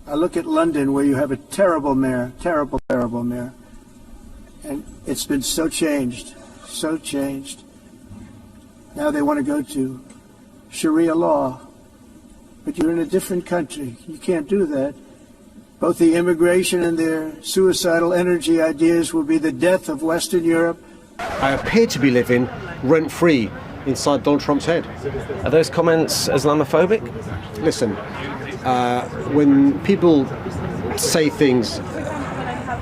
I look at London, where you have a terrible mayor, terrible mayor, and it's been so changed. Now they want to go to Sharia law, but you're in a different country. You can't do that. Both the immigration and their suicidal energy ideas will be the death of Western Europe. I appear to be living rent-free inside Donald Trump's head. Are those comments Islamophobic? Listen, when people say things,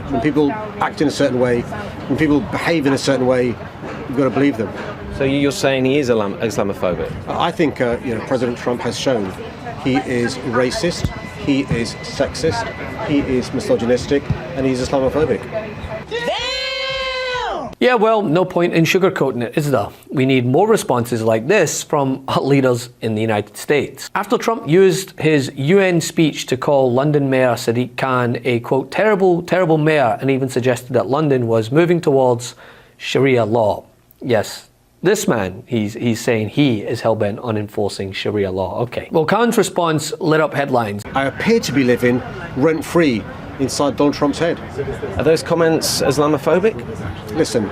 when people act in a certain way, when people behave in a certain way, you've got to believe them. So you're saying he is Islamophobic? I think President Trump has shown he is racist, he is sexist, he is misogynistic, and he's Islamophobic. Yeah, well, no point in sugarcoating it, is there? We need more responses like this from leaders in the United States. After Trump used his UN speech to call London Mayor Sadiq Khan a, quote, terrible mayor, and even suggested that London was moving towards Sharia law. Yes, this man, he's saying he is hell-bent on enforcing Sharia law. Okay. Well, Khan's response lit up headlines. I appear to be living rent-free inside Donald Trump's head. Are those comments Islamophobic? Listen,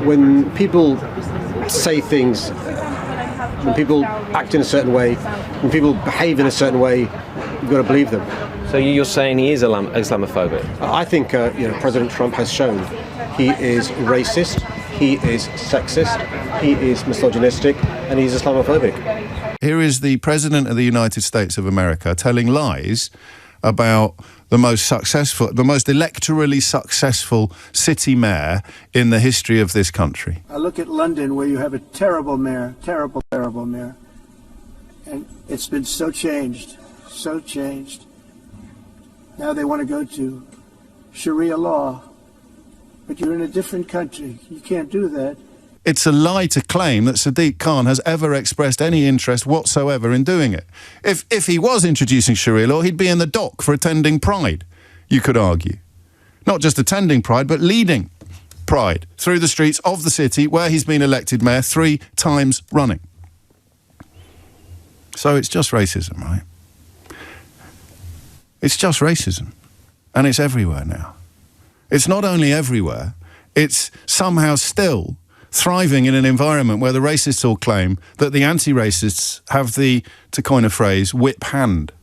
when people say things, when people act in a certain way, when people behave in a certain way, you've got to believe them. So you're saying he is Islamophobic? I think President Trump has shown he is racist, he is sexist, he is misogynistic, and he's Islamophobic. Here is the President of the United States of America telling lies about the most electorally successful city mayor in the history of this country. I look at London, where you have a terrible mayor, terrible mayor, and it's been so changed. Now they want to go to Sharia law, but you're in a different country. You can't do that. It's a lie to claim that Sadiq Khan has ever expressed any interest whatsoever in doing it. If he was introducing Sharia law, he'd be in the dock for attending Pride, you could argue. Not just attending Pride, but leading Pride through the streets of the city where he's been elected mayor 3 times running. So it's just racism, right? It's just racism. And it's everywhere now. It's not only everywhere, it's somehow still thriving in an environment where the racists all claim that the anti-racists have the, to coin a phrase, whip hand.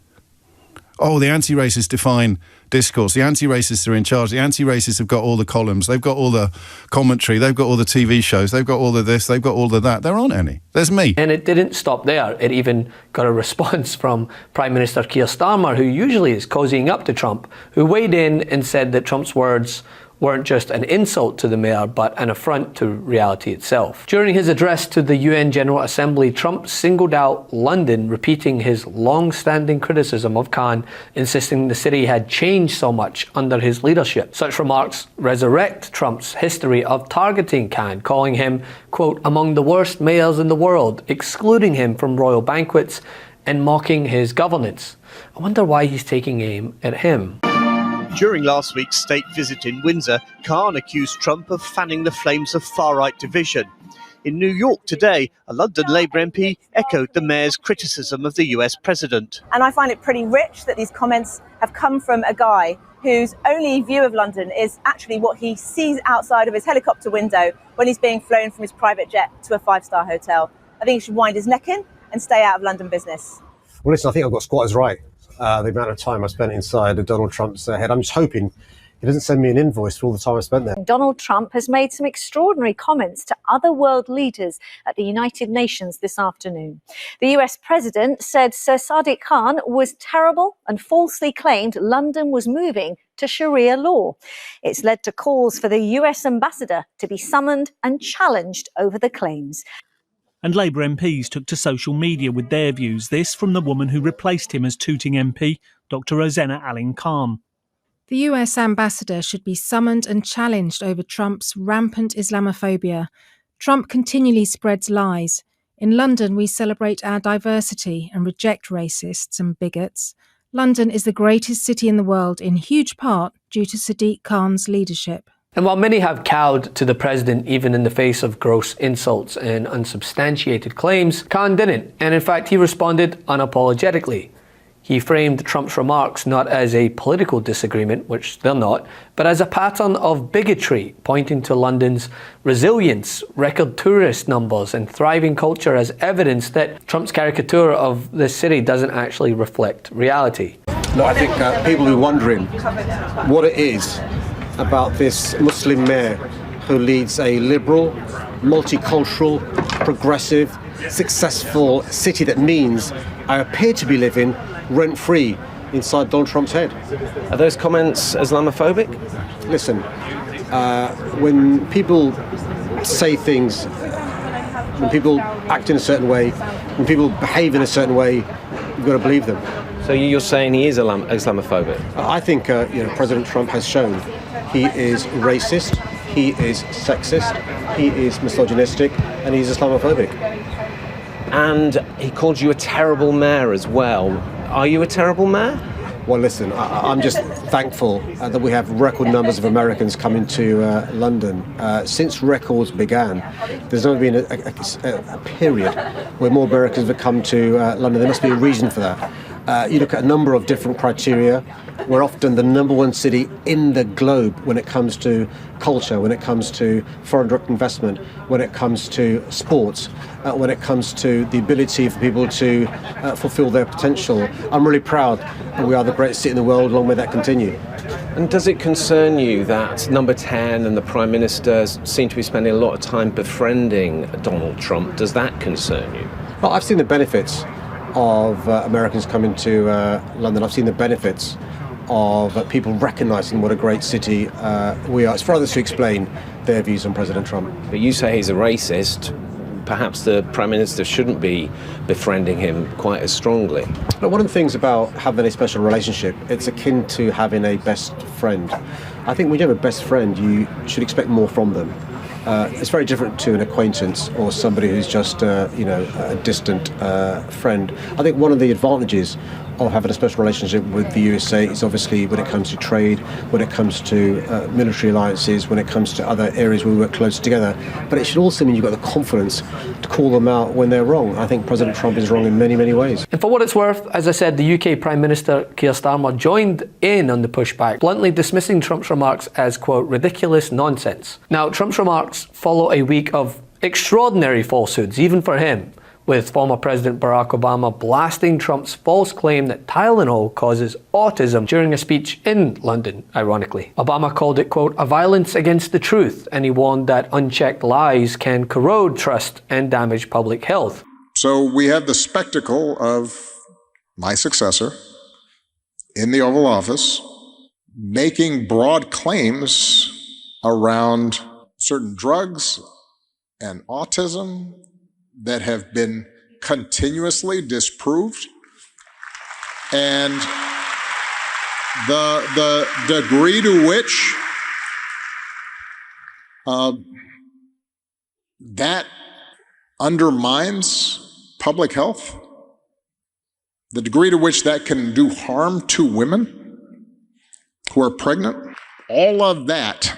Oh, the anti-racists define discourse. The anti-racists are in charge. The anti-racists have got all the columns. They've got all the commentary. They've got all the TV shows. They've got all of this. They've got all of that. There aren't any. There's me. And it didn't stop there. It even got a response from Prime Minister Keir Starmer, who usually is cozying up to Trump, who weighed in and said that Trump's words weren't just an insult to the mayor, but an affront to reality itself. During his address to the UN General Assembly, Trump singled out London, repeating his long-standing criticism of Khan, insisting the city had changed so much under his leadership. Such remarks resurrect Trump's history of targeting Khan, calling him, quote, among the worst mayors in the world, excluding him from royal banquets and mocking his governance. I wonder why he's taking aim at him. During last week's state visit in Windsor, Khan accused Trump of fanning the flames of far-right division. In New York today, a London Labour MP echoed the mayor's criticism of the US president. And I find it pretty rich that these comments have come from a guy whose only view of London is actually what he sees outside of his helicopter window when he's being flown from his private jet to a 5-star hotel. I think he should wind his neck in and stay out of London business. Well, listen, I think I've got squatters right. The amount of time I spent inside of Donald Trump's head. I'm just hoping he doesn't send me an invoice for all the time I spent there. Donald Trump has made some extraordinary comments to other world leaders at the United Nations this afternoon. The US president said Sir Sadiq Khan was terrible and falsely claimed London was moving to Sharia law. It's led to calls for the US ambassador to be summoned and challenged over the claims. And Labour MPs took to social media with their views. This from the woman who replaced him as Tooting MP, Dr. Rosanna Allen-Khan. The US ambassador should be summoned and challenged over Trump's rampant Islamophobia. Trump continually spreads lies. In London, we celebrate our diversity and reject racists and bigots. London is the greatest city in the world, in huge part due to Sadiq Khan's leadership. And while many have cowed to the president even in the face of gross insults and unsubstantiated claims, Khan didn't, and in fact he responded unapologetically. He framed Trump's remarks not as a political disagreement, which they're not, but as a pattern of bigotry, pointing to London's resilience, record tourist numbers, and thriving culture as evidence that Trump's caricature of the city doesn't actually reflect reality. No, I think people are wondering what it is about this Muslim mayor who leads a liberal, multicultural, progressive, successful city that means I appear to be living rent-free inside Donald Trump's head. Are those comments Islamophobic? Listen, when people say things, when people act in a certain way, when people behave in a certain way, you've got to believe them. So you're saying he is Islamophobic? I think President Trump has shown he is racist, he is sexist, he is misogynistic, and he's Islamophobic. And he called you a terrible mayor as well. Are you a terrible mayor? Well, listen, I'm just thankful that we have record numbers of Americans coming to London. Since records began, there's never been a period where more Americans have come to London. There must be a reason for that. You look at a number of different criteria. We're often the number one city in the globe when it comes to culture, when it comes to foreign direct investment, when it comes to sports, when it comes to the ability for people to fulfill their potential. I'm really proud that we are the greatest city in the world. Long may that continue. And does it concern you that number 10 and the Prime Minister seem to be spending a lot of time befriending Donald Trump? Does that concern you? Well, I've seen the benefits of Americans coming to London. I've seen the benefits of people recognising what a great city we are. It's for others to explain their views on President Trump. But you say he's a racist. Perhaps the Prime Minister shouldn't be befriending him quite as strongly. But one of the things about having a special relationship, it's akin to having a best friend. I think when you have a best friend, you should expect more from them. It's very different to an acquaintance or somebody who's just, a distant friend. I think one of the advantages of having a special relationship with the USA is obviously when it comes to trade, when it comes to military alliances, when it comes to other areas where we work close together. But it should also mean you've got the confidence to call them out when they're wrong. I think President Trump is wrong in many, many ways. And for what it's worth, as I said, the UK Prime Minister Keir Starmer joined in on the pushback, bluntly dismissing Trump's remarks as, quote, ridiculous nonsense. Now, Trump's remarks follow a week of extraordinary falsehoods, even for him, with former President Barack Obama blasting Trump's false claim that Tylenol causes autism during a speech in London, ironically. Obama called it, quote, a violence against the truth, and he warned that unchecked lies can corrode trust and damage public health. So we have the spectacle of my successor in the Oval Office making broad claims around certain drugs and autism that have been continuously disproved, and the degree to which that undermines public health, the degree to which that can do harm to women who are pregnant, all of that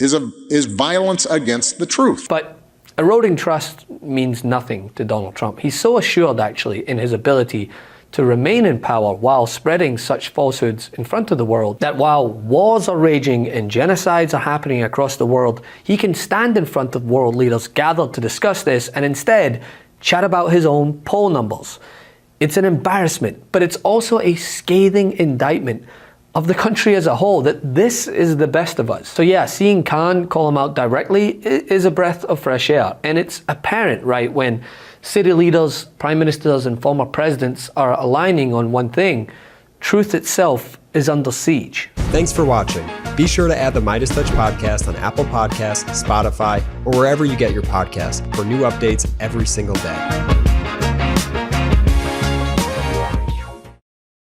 is violence against the truth. But eroding trust means nothing to Donald Trump. He's so assured, actually, in his ability to remain in power while spreading such falsehoods in front of the world, that while wars are raging and genocides are happening across the world, he can stand in front of world leaders gathered to discuss this and instead chat about his own poll numbers. It's an embarrassment, but it's also a scathing indictment of the country as a whole, that this is the best of us. So yeah, seeing Khan call him out directly is a breath of fresh air. And it's apparent, right, when city leaders, prime ministers, and former presidents are aligning on one thing: truth itself is under siege. Thanks for watching. Be sure to add the MeidasTouch podcast on Apple Podcasts, Spotify, or wherever you get your podcasts for new updates every single day.